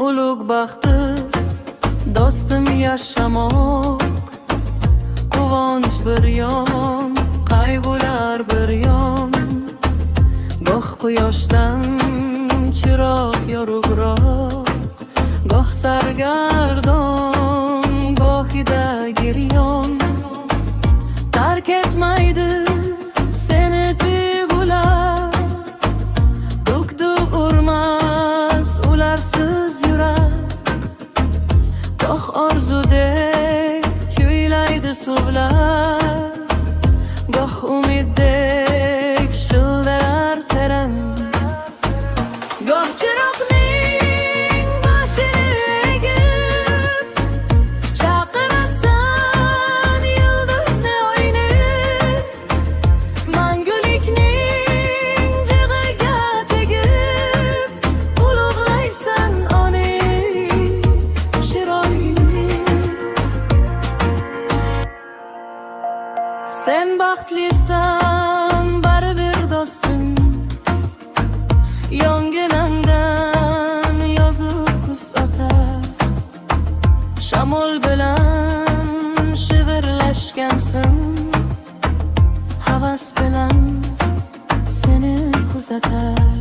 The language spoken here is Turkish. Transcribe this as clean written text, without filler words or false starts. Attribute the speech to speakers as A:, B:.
A: ulug' baxtdir dostim yashamoq. Quvonch bir yon, qayg'ular bir yon. Goh quyoshdan chiroq yorug'roq, goh sargardon, gohida giryon. Tark etmaydi seni tuyg'ular, duk-duk urmas ularsiz yurak. Goh orzudek kuylaydi suvlar, goh umiddek shildirar teran. Goh chiroqning boshini egib chaqirasan yulduzni oyni, mangulikning jig'iga tegib ulug'laysan oni chiroyli. Sen baxtlisan baribir do'stim, yonginamdan yozib kuz o'tar. Shamol bilan shivirlashgansin, havas bilan seni kuzatar.